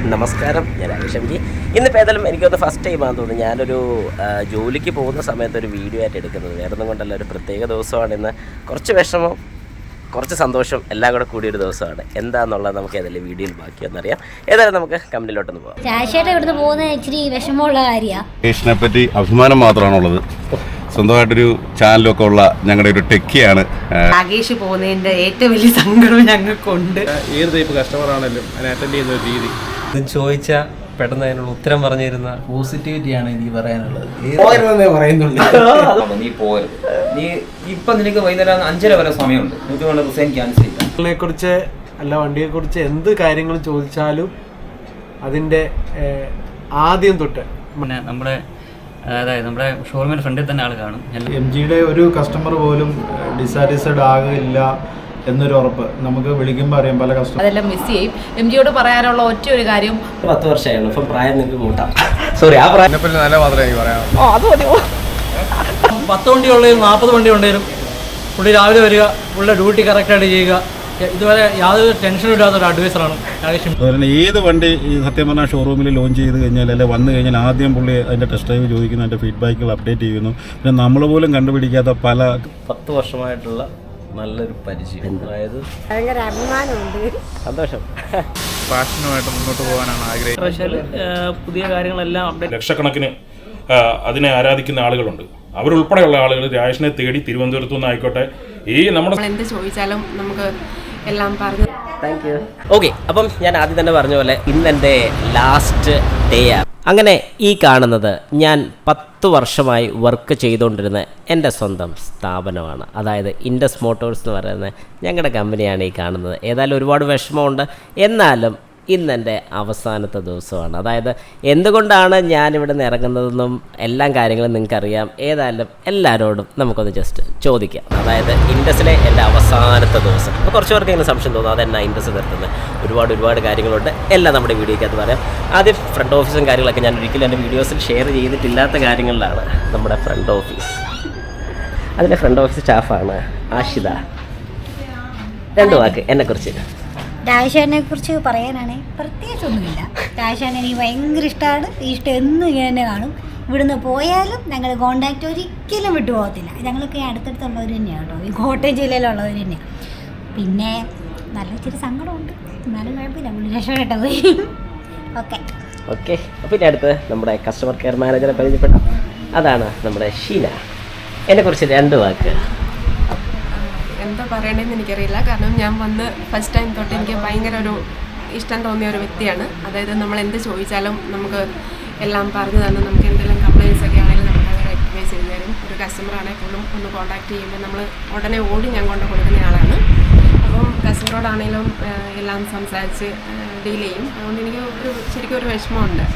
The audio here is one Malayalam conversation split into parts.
നമസ്കാരം, ഞാൻ രാകേഷ്. ഇന്നിപ്പോൾ ഏതായാലും എനിക്കൊന്ന് ഫസ്റ്റ് ടൈമാണെന്ന് തോന്നുന്നു ഞാനൊരു ജോലിക്ക് പോകുന്ന സമയത്ത് ഒരു വീഡിയോ ആയിട്ട് എടുക്കുന്നത്. വേറെ ഒന്നും കൊണ്ടല്ല, ഒരു പ്രത്യേക ദിവസമാണ് ഇന്ന്. കുറച്ച് വിഷമം, കുറച്ച് സന്തോഷം എല്ലാം കൂടെ കൂടിയൊരു ദിവസമാണ്. എന്താണെന്നുള്ളത് നമുക്ക് ഏതായാലും വീഡിയോയിൽ ബാക്കിയൊന്നറിയാം. ഏതായാലും നമുക്ക് കമ്പനിയിലോട്ടൊന്ന് പോകാം. രാജേഷേട്ടൻ ഇവിടുന്ന് പോകുന്നത് ഇച്ചിരി വിഷമമുള്ള കാര്യമാണ്. രാകേഷിനെ പറ്റി അഭിമാനം മാത്രമാണുള്ളത്. സ്വന്തമായിട്ടൊരു ചാനലൊക്കെ ഉള്ള ഞങ്ങളുടെ ഒരു ടെക്കിയാണ്. രാകേഷ് പോകുന്നതിന്റെ ഏറ്റവും വലിയ സങ്കടം ഞങ്ങൾക്കുണ്ട്. ഏത് ടൈപ്പ് കസ്റ്റമർ ആണെങ്കിലും അതിനെ അറ്റൻഡ് ചെയ്യുന്ന ഒരു രീതി, ഇത് ചോദിച്ചാൽ പെട്ടെന്ന് അതിനുള്ള ഉത്തരം പറഞ്ഞു തരുന്ന പോസിറ്റിവിറ്റിയാണ് എനിക്ക് പറയാനുള്ളത്. നീ പോരുത്, നീ ഇപ്പം നിനക്ക് വൈകുന്നേരം 5:30 വരെ സമയമുണ്ട്, നിനക്ക് വേണ്ട റിസൈൻ ക്യാൻസൽ ചെയ്യാം. കുറിച്ച് അല്ല വണ്ടിയെക്കുറിച്ച് എന്ത് കാര്യങ്ങൾ ചോദിച്ചാലും അതിൻ്റെ ആദ്യം തൊട്ട് പിന്നെ നമ്മുടെ ഷോറൂമിൻ്റെ ഫ്രണ്ടിൽ തന്നെ ആൾ കാണും. MGയുടെ ഒരു കസ്റ്റമർ പോലും ഡിസാറ്റിസ്ഫൈഡ് ആകില്ല എന്നൊരു ഉറപ്പ് നമുക്ക് വിളിക്കുമ്പോൾ അറിയാം. പല കസ്റ്റമർ അതെല്ലാം മിസ് ചെയ്യും. MGയോട് പറയാനുള്ള ഒറ്റ ഒരു കാര്യം, 10 വർഷമായുള്ളൂ. ഇപ്പം പ്രായം നിങ്ങൾക്ക് കൂട്ടാം. സോറി, ആ പ്രായം നല്ല മാത്രമേ എനിക്ക് പറയാം. 10 വണ്ടി ഉള്ളതിലും 40 വണ്ടി ഉണ്ടെങ്കിലും പുള്ളി രാവിലെ വരിക, പുള്ളിയുടെ ഡ്യൂട്ടി കറക്റ്റായിട്ട് ചെയ്യുക. ഇതുവരെ യാതൊരു ടെൻഷനും ഇല്ലാത്തൊരു അഡ്വൈസറാണ് രാകേഷ്. അതുപോലെ ഏത് വണ്ടി സത്യം പറഞ്ഞാൽ ഷോറൂമിൽ ലോഞ്ച് ചെയ്ത് കഴിഞ്ഞാൽ അല്ലെങ്കിൽ വന്നു കഴിഞ്ഞാൽ ആദ്യം പുള്ളി അതിൻ്റെ ടെസ്റ്റ് ഡ്രൈവ് ചോദിക്കുന്നു, അതിൻ്റെ ഫീഡ്ബാക്കുകൾ അപ്ഡേറ്റ് ചെയ്യുന്നു. പിന്നെ നമ്മൾ പോലും കണ്ടുപിടിക്കാത്ത പല 10 വർഷമായിട്ടുള്ള നല്ലൊരു പരിചയം, അതായത് ഭയങ്കര അഭിമാനമുണ്ട്, സന്തോഷം. പാഷനുമായിട്ട് മുന്നോട്ട് പോകാനാണ് ആഗ്രഹിക്കുന്നത്. പക്ഷേ പുതിയ കാര്യങ്ങളെല്ലാം അപ്ഡേറ്റ്. ലക്ഷക്കണക്കിന് അതിനെ ആരാധിക്കുന്ന ആളുകളുണ്ട്. അവരുൾപ്പെടെയുള്ള ആളുകൾ രാജേഷിനെ തേടി തിരുവനന്തപുരത്തു നിന്നായിക്കോട്ടെ നമ്മുടെ എന്ത് ചോദിച്ചാലും നമുക്ക് എല്ലാം പറഞ്ഞു. Thank you. ഓക്കെ, അപ്പം ഞാൻ ആദ്യം തന്നെ പറഞ്ഞ പോലെ ഇന്നെൻ്റെ ലാസ്റ്റ് ഡേ ആണ്. അങ്ങനെ ഈ കാണുന്നത് ഞാൻ 10 വർഷമായി വർക്ക് ചെയ്തുകൊണ്ടിരുന്ന എൻ്റെ സ്വന്തം സ്ഥാപനമാണ്. അതായത് ഇൻഡസ് മോട്ടോഴ്സ് എന്ന് പറയുന്ന ഞങ്ങളുടെ കമ്പനിയാണ് ഈ കാണുന്നത്. ഏതായാലും ഒരുപാട് വിഷമമുണ്ട്, എന്നാലും ഇന്നെൻ്റെ അവസാനത്തെ ദിവസമാണ്. അതായത് എന്തുകൊണ്ടാണ് ഞാനിവിടെ നിന്ന് ഇറങ്ങുന്നതെന്നും എല്ലാ കാര്യങ്ങളും നിങ്ങൾക്കറിയാം. ഏതായാലും എല്ലാവരോടും നമുക്കൊന്ന് ജസ്റ്റ് ചോദിക്കാം. അതായത് ഇൻഡസിലെ എൻ്റെ അവസാനത്തെ ദിവസം. അപ്പോൾ കുറച്ച് പേർക്ക് ഇങ്ങനെ സംശയം തോന്നും, അതെന്നാ ഇൻഡസ് നിർത്തുന്നത്. ഒരുപാട് കാര്യങ്ങളുണ്ട്, എല്ലാം നമ്മുടെ വീഡിയോയ്ക്കകത്ത് പറയാം. ആദ്യം ഫ്രണ്ട് ഓഫീസും കാര്യങ്ങളൊക്കെ ഞാൻ ഒരിക്കലും എൻ്റെ വീഡിയോസിൽ ഷെയർ ചെയ്തിട്ടില്ലാത്ത കാര്യങ്ങളിലാണ് നമ്മുടെ ഫ്രണ്ട് ഓഫീസ്. അതിൻ്റെ ഫ്രണ്ട് ഓഫീസ് സ്റ്റാഫാണ് ആഷിത. 2 വാക്ക് എന്നെക്കുറിച്ച്. രാജേഷേട്ടനെ കുറിച്ച് പറയാനാണെങ്കിൽ പ്രത്യേകിച്ചൊന്നുമില്ല. രാജേഷേട്ടൻ എനിക്ക് ഭയങ്കര ഇഷ്ടമാണ്. ഇഷ്ടം എന്നും ഇങ്ങനെ തന്നെ കാണും. ഇവിടുന്ന് പോയാലും ഞങ്ങൾ കോണ്ടാക്റ്റ് ഒരിക്കലും വിട്ടു പോകത്തില്ല. ഞങ്ങളൊക്കെ അടുത്തടുത്തുള്ളവർ തന്നെയാണ് കേട്ടോ, ഈ കോട്ടയം ജില്ലയിലുള്ളവർ തന്നെയാണ്. പിന്നെ നല്ല ഇച്ചിരി സങ്കടമുണ്ട്, എന്നാലും കുഴപ്പമില്ല, പുള്ളി രക്ഷപ്പെട്ടു പോയി. ഓക്കെ. പിന്നെ അടുത്ത് നമ്മുടെ കസ്റ്റമർ കെയർ മാനേജറെ പരിചയപ്പെട്ടു. അതാണ് നമ്മുടെ ഷീന. എന്നെക്കുറിച്ച് 2 വാക്ക്. എന്താ പറയണമെന്ന് എനിക്കറിയില്ല. കാരണം ഞാൻ വന്ന് ഫസ്റ്റ് ടൈം തൊട്ട് എനിക്ക് ഭയങ്കര ഒരു ഇഷ്ടം തോന്നിയ ഒരു വ്യക്തിയാണ്. അതായത് നമ്മൾ എന്ത് ചോദിച്ചാലും നമുക്ക് എല്ലാം പറഞ്ഞു തന്നു. നമുക്ക് എന്തെങ്കിലും കംപ്ലയിൻസ് ഒക്കെ ആണെങ്കിലും നമുക്ക് അങ്ങനെ അഡ്വൈസ് ചെയ്തു തരും. ഒരു കസ്റ്റമർ ആണെങ്കിൽ പോലും ഒന്ന് കോൺടാക്ട് ചെയ്യുമ്പോൾ നമ്മൾ ഉടനെ ഓടി ഞാൻ കൊണ്ട് കൊടുക്കുന്ന ആളാണ്. അപ്പം കസ്റ്റമറോടാണെങ്കിലും എല്ലാം സംസാരിച്ച് ഡീൽ ചെയ്യും. അതുകൊണ്ട് എനിക്ക് ശരിക്കും ഒരു വിഷമമുണ്ട്.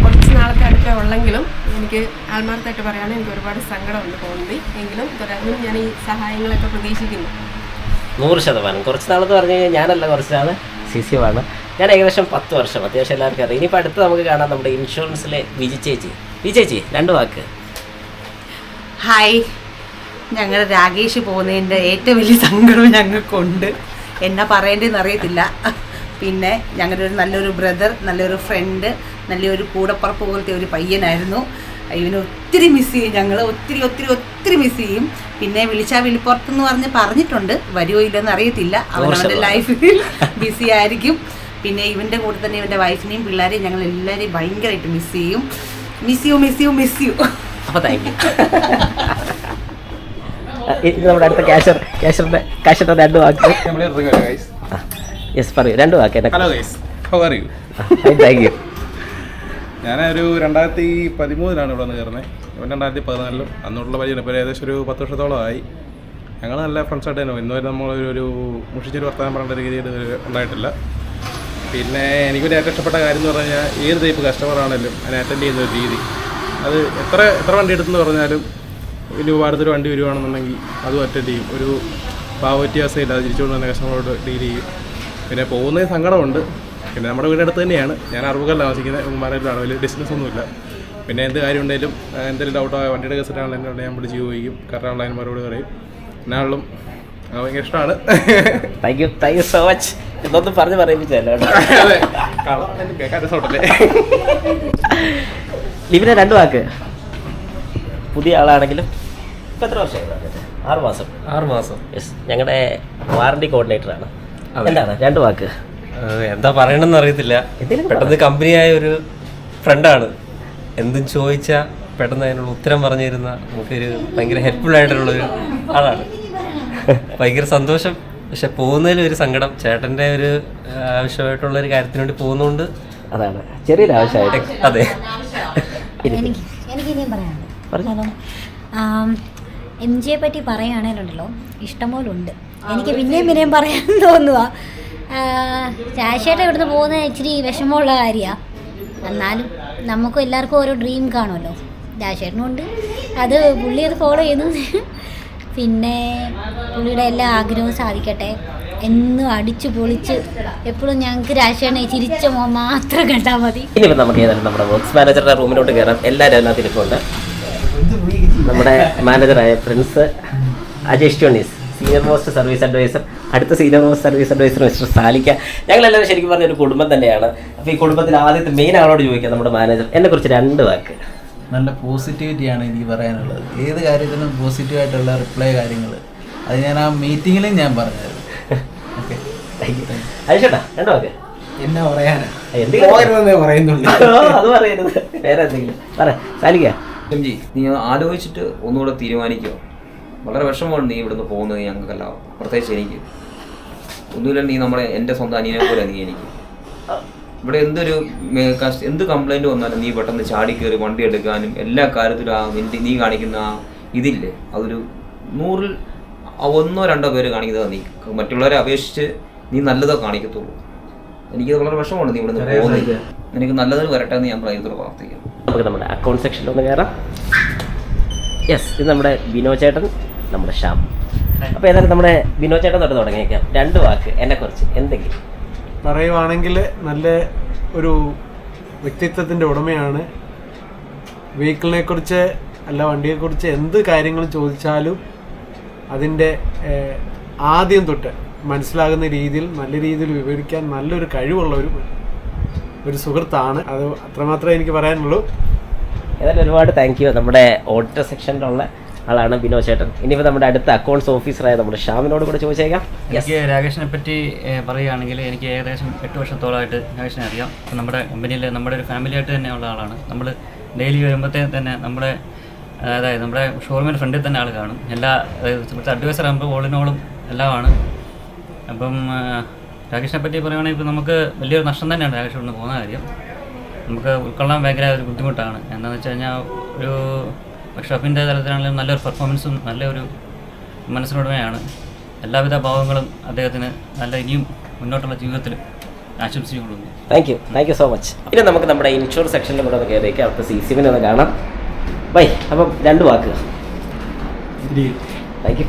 കുറച്ച് നാളത്തെ അടുപ്പേ ഉള്ളെങ്കിലും എനിക്ക് ആത്മാർത്ഥമായിട്ട് പറയുകയാണെങ്കിൽ എനിക്ക് ഒരുപാട് സങ്കടമുണ്ട് പോകുന്നത്. എങ്കിലും തുടർന്നും ഞാൻ ഈ സഹായങ്ങളൊക്കെ പ്രതീക്ഷിക്കുന്നു. 100%. കുറച്ച് നാളെന്ന് പറഞ്ഞു കഴിഞ്ഞാൽ ഞാനല്ല, കുറച്ച് നാൾ സിസിയുമാണ്. ഞാൻ ഏകദേശം 10 വർഷം, അത്യാവശ്യം എല്ലാവർക്കും അറിയാം. ഇനിയിപ്പോൾ അടുത്ത് നമുക്ക് കാണാം നമ്മുടെ ഇൻഷുറൻസിലെ വിജി ചേച്ചി. 2 വാക്ക്. ഹായ്, ഞങ്ങൾ രാകേഷ് പോകുന്നതിൻ്റെ ഏറ്റവും വലിയ സങ്കടം ഞങ്ങൾക്കുണ്ട്. എന്നാ പറയേണ്ടതെന്ന് അറിയത്തില്ല. പിന്നെ ഞങ്ങളുടെ നല്ലൊരു ബ്രദർ, നല്ലൊരു ഫ്രണ്ട്, നല്ലൊരു കൂടപ്പുറപ്പ് പോലത്തെ ഒരു പയ്യനായിരുന്നു. ഇവനെ ഒത്തിരി മിസ് ചെയ്യും. ഞങ്ങൾ ഒത്തിരി മിസ് ചെയ്യും. പിന്നെ വിളിപ്പുറത്തെന്ന് പറഞ്ഞിട്ടുണ്ട്, വരുമോ ഇല്ലെന്ന് അറിയത്തില്ല. അവനവൻ്റെ ലൈഫിൽ ബിസി ആയിരിക്കും. പിന്നെ ഇവൻ്റെ കൂടെ തന്നെ ഇവൻ്റെ വൈഫിനെയും പിള്ളേരെയും ഞങ്ങൾ എല്ലാവരെയും ഭയങ്കരമായിട്ട് മിസ് ചെയ്യും. Miss you. അപ്പോൾ താങ്ക് യു. ഇത് നമ്മുടെ അടുത്ത ക്യാഷറിൻ്റെ 2 വാക്ക്. യെസ്, പറയൂ. 2 വാക്ക്. Hello guys, how are you? Thank you. ഞാനൊരു 2013 ഇവിടെ നിന്ന് കയറുന്നത്. ഇവൻ 2014 അന്നോട്ടുള്ള പരിചയം. ഇപ്പോൾ ഏകദേശം ഒരു 10 വർഷത്തോളമായി. ഞങ്ങൾ നല്ല ഫ്രണ്ട്സായിട്ട് തന്നെ. ഇന്നുവരെ നമ്മളൊരു മുഷിച്ചൊരു വർത്തമാനം പറയേണ്ട രീതിയിൽ ഉണ്ടായിട്ടില്ല. പിന്നെ എനിക്കൊരു ഏറ്റവും ഇഷ്ടപ്പെട്ട കാര്യം എന്ന് പറഞ്ഞു കഴിഞ്ഞാൽ ഏത് ടൈപ്പ് കസ്റ്റമർ ആണെങ്കിലും അതിനെ അറ്റൻഡ് ചെയ്യുന്ന ഒരു രീതി. അത് എത്ര വണ്ടി എടുത്തെന്ന് പറഞ്ഞാലും ഇനി അടുത്തൊരു വണ്ടി വരുവാണെന്നുണ്ടെങ്കിൽ അതും അറ്റൻഡ് ചെയ്യും. ഒരു പാവവ്യത്യാസമില്ല, അത് തിരിച്ചുകൊണ്ട് തന്നെ കസ്റ്റമറോട് ഡീൽ ചെയ്യും. പിന്നെ പോകുന്നതിന് സങ്കടമുണ്ട്. പിന്നെ നമ്മുടെ വീടിനടുത്ത് തന്നെയാണ്. ഞാൻ അറുപകല്ല താമസിക്കുന്നത്, ഉമ്മാനായിട്ടാണ്. വലിയ ഡിസ്റ്റൻസ് ഒന്നുമില്ല. പിന്നെ എന്ത് കാര്യം ഉണ്ടെങ്കിലും എന്തെങ്കിലും ഡൗട്ടോ വണ്ടിയുടെ കേസിട്ടാണെങ്കിലും ഞാൻ വിളിച്ച് ചോദിക്കും. കറക്റ്റ് ഓൺലൈൻ മറുപടി പറയും. എന്നാലും ഭയങ്കര ഇഷ്ടമാണ്. Thank you so much. ഇതൊന്നും പറഞ്ഞ് പറയിപ്പിച്ചല്ലോ. കേൾക്കാൻ രസമുണ്ടല്ലേ. ലിവിനെ 2 വാക്ക്. പുതിയ ആളാണെങ്കിലും ഇപ്പം എത്ര വർഷമായി? 6 മാസം. യെസ്, ഞങ്ങളുടെ വാറണ്ടി കോർഡിനേറ്ററാണ്. എന്താണ് 2 വാക്ക്? എന്താ പറയണമെന്ന് അറിയത്തില്ല. പെട്ടെന്ന് കമ്പനിയായ ഒരു ഫ്രണ്ടാണ്. എന്തും ചോദിച്ചാൽ പെട്ടെന്ന് അതിനുള്ള ഉത്തരം പറഞ്ഞു തരുന്ന നമുക്കൊരു ഭയങ്കര ഹെൽപ്ഫുൾ ആയിട്ടുള്ളൊരു ആളാണ്. ഭയങ്കര സന്തോഷം. പക്ഷെ പോകുന്നതിൽ ഒരു സങ്കടം. ചേട്ടൻ്റെ ഒരു ആവശ്യമായിട്ടുള്ളൊരു കാര്യത്തിന് വേണ്ടി പോകുന്നതുകൊണ്ട് അതാണ് ചെറിയൊരു ആവശ്യമായിട്ട്. അതെ. എനിക്ക് ഇനിയും പറയാനുണ്ട്. MG യെ പറ്റി പറയുകയാണെങ്കിലുണ്ടല്ലോ ഇഷ്ടംപോലെ ഉണ്ട്. എനിക്ക് പിന്നെയും പറയാൻ തോന്നുക. ചാശേട്ടൻ ഇവിടുന്ന് പോകുന്നത് ഇച്ചിരി വിഷമമുള്ള കാര്യമാണ്. എന്നാലും നമുക്കും എല്ലാവർക്കും ഓരോ ഡ്രീം കാണുമല്ലോ. ചാശേട്ടനുണ്ട്, അത് പുള്ളി അത് ഫോളോ ചെയ്യുന്നു. പിന്നെ പുള്ളിയുടെ എല്ലാ ആഗ്രഹവും സാധിക്കട്ടെ. എന്നും അടിച്ചു പൊളിച്ച് എപ്പോഴും ഞങ്ങൾക്ക് രാശേട്ടനെ ചിരിച്ച മാത്രം കണ്ടാൽ മതി. ഇനിയിപ്പോൾ നമുക്ക് ഏതായാലും നമ്മുടെ വർക്ക്സ് മാനേജറുടെ റൂമിലോട്ട് കയറാം. എല്ലാവരും അതിനകത്ത് ഇരിപ്പുണ്ട്. നമ്മുടെ മാനേജറായ പ്രിൻസ് അജേഷ് ടോണീസ്, സീനിയർ മോസ്റ്റ് സർവീസ് അഡ്വൈസർ. അടുത്ത senior most service advisor mister സാലിക്ക. ഞങ്ങളെല്ലാവരും ശരിക്കും പറഞ്ഞ ഒരു കുടുംബം തന്നെയാണ്. അപ്പോൾ ഈ കുടുംബത്തിൽ ആദ്യത്തെ മെയിൻ ആളോട് ചോദിക്കാം, നമ്മുടെ മാനേജർ എന്നെക്കുറിച്ച് 2 വാക്ക്. നല്ല പോസിറ്റിവിറ്റിയാണ് എനിക്ക് പറയാനുള്ളത്. ഏത് കാര്യത്തിനും പോസിറ്റീവായിട്ടുള്ള റിപ്ലൈ കാര്യങ്ങൾ അത് ഞാൻ ആ മീറ്റിങ്ങിലും ഞാൻ പറഞ്ഞായിരുന്നു. ഓക്കെ, അയച്ചോട്ടാ 2 വാക്ക്. എന്നാ പറയാനാ, എന്തെങ്കിലും പറയുന്നുണ്ട്. അത് പറയരുത്, വേറെ എന്തെങ്കിലും പറ സാലിക്ക. MG, നീ ആലോചിച്ചിട്ട് ഒന്നുകൂടെ തീരുമാനിക്കുമോ? വളരെ വിഷമമാണ് നീ ഇവിടുന്ന് പോകുന്നത് ഞങ്ങൾക്കല്ല, പ്രത്യേകിച്ച് എനിക്ക്. ഒന്നുമില്ല, നീ എൻ്റെ സ്വന്തം അനിയനെ പോലെ നീ എനിക്ക്. ഇവിടെ എന്ത് കംപ്ലൈൻറ്റ് വന്നാലും നീ പെട്ടെന്ന് ചാടി കയറി വണ്ടി എടുക്കാനും എല്ലാ കാര്യത്തിലും നീ കാണിക്കുന്ന ഇതില്ലേ, അതൊരു 100-ൽ 1-2 പേര് കാണിക്കുന്നത് നീ. മറ്റുള്ളവരെ അപേക്ഷിച്ച് നീ നല്ലതോ കാണിക്കത്തുള്ളൂ. എനിക്കത് വളരെ വിഷമമാണ് നീ ഇവിടുന്ന് പോകുന്നത്. എനിക്ക് നല്ലതിന് വരട്ടെ എന്ന് ഞാൻ പ്രയത്നം പ്രാർത്ഥിക്കാം. നമുക്ക് നമ്മുടെ അക്കൗണ്ട് സെക്ഷനിലൊന്ന് കയറാം. യെസ്, ഇത് നമ്മുടെ ബിനോ ചേട്ടൻ, നമ്മുടെ ഷ്യാം. അപ്പോൾ ഏതായാലും നമ്മുടെ ബിനോ ചേട്ടൻ തൊട്ട് തുടങ്ങിയേക്കാം. 2 വാക്ക് എന്നെക്കുറിച്ച് എന്തെങ്കിലും പറയുവാണെങ്കിൽ നല്ല ഒരു വ്യക്തിത്വത്തിൻ്റെ ഉടമയാണ്. വെഹിക്കിളിനെ കുറിച്ച് അല്ല വണ്ടിയെക്കുറിച്ച് എന്ത് കാര്യങ്ങൾ ചോദിച്ചാലും അതിൻ്റെ ആദ്യം തൊട്ട് മനസ്സിലാകുന്ന രീതിയിൽ നല്ല രീതിയിൽ വിവരിക്കാൻ നല്ലൊരു കഴിവുള്ള ഒരു സുഹൃത്താണ്. അത് അത്രമാത്രമേ എനിക്ക് പറയാനുള്ളൂ. ഏതായാലും ഒരുപാട് താങ്ക് യു. നമ്മുടെ ഓഡിറ്റർ സെക്ഷനിലുള്ള ആളാണ് ബിനോ ചേട്ടൻ. ഇനിയിപ്പോൾ നമ്മുടെ അടുത്ത അക്കൗണ്ട്സ് ഓഫീസറായ നമ്മുടെ ഷ്യാമിനോട് കൂടെ ചോദിച്ചേക്കാം. എനിക്ക് രാകേഷിനെ പറ്റി പറയുകയാണെങ്കിൽ എനിക്ക് ഏകദേശം 8 വർഷത്തോളമായിട്ട് രാകേഷിനെ അറിയാം. അപ്പം നമ്മുടെ കമ്പനിയിൽ നമ്മുടെ ഒരു ഫാമിലിയായിട്ട് തന്നെയുള്ള ആളാണ്. നമ്മൾ ഡെയിലി വരുമ്പോഴത്തേക്ക് തന്നെ അതായത് നമ്മുടെ ഷോറൂമിൻ്റെ ഫ്രണ്ടിൽ തന്നെ ആൾ കാണും. ഇവിടുത്തെ അഡ്വൈസർ ആകുമ്പോൾ ഓളിനോളും എല്ലാമാണ്. അപ്പം രാകേഷിനെ പറ്റി പറയുകയാണെങ്കിൽ ഇപ്പോൾ നമുക്ക് വലിയൊരു നഷ്ടം തന്നെയാണ് രാകേഷ് കൊണ്ട് പോകുന്ന കാര്യം. നമുക്ക് ഉൾക്കൊള്ളാൻ ഭയങ്കര ഒരു ബുദ്ധിമുട്ടാണ്. എന്താണെന്ന് വെച്ച് കഴിഞ്ഞാൽ ഒരു വർക്ക്ഷോപ്പിൻ്റെ തലത്തിലാണെങ്കിലും നല്ലൊരു പെർഫോമൻസും നല്ലൊരു മനസ്സിനുടമയാണ്. എല്ലാവിധ ഭാവങ്ങളും അദ്ദേഹത്തിന് നല്ല ഇനിയും മുന്നോട്ടുള്ള ജീവിതത്തിൽ ആശംസിച്ചുകൊള്ളുന്നു. Thank you so much. ഇനി നമുക്ക് നമ്മുടെ ഇൻഷുർ സെക്ഷനിലും കൂടെ ഒന്ന് കയറിയേക്കാം. അവിടുത്തെ CCവിനെ ഒന്ന് കാണാം. ബൈ. അപ്പം 2 വാക്ക്. Thank you.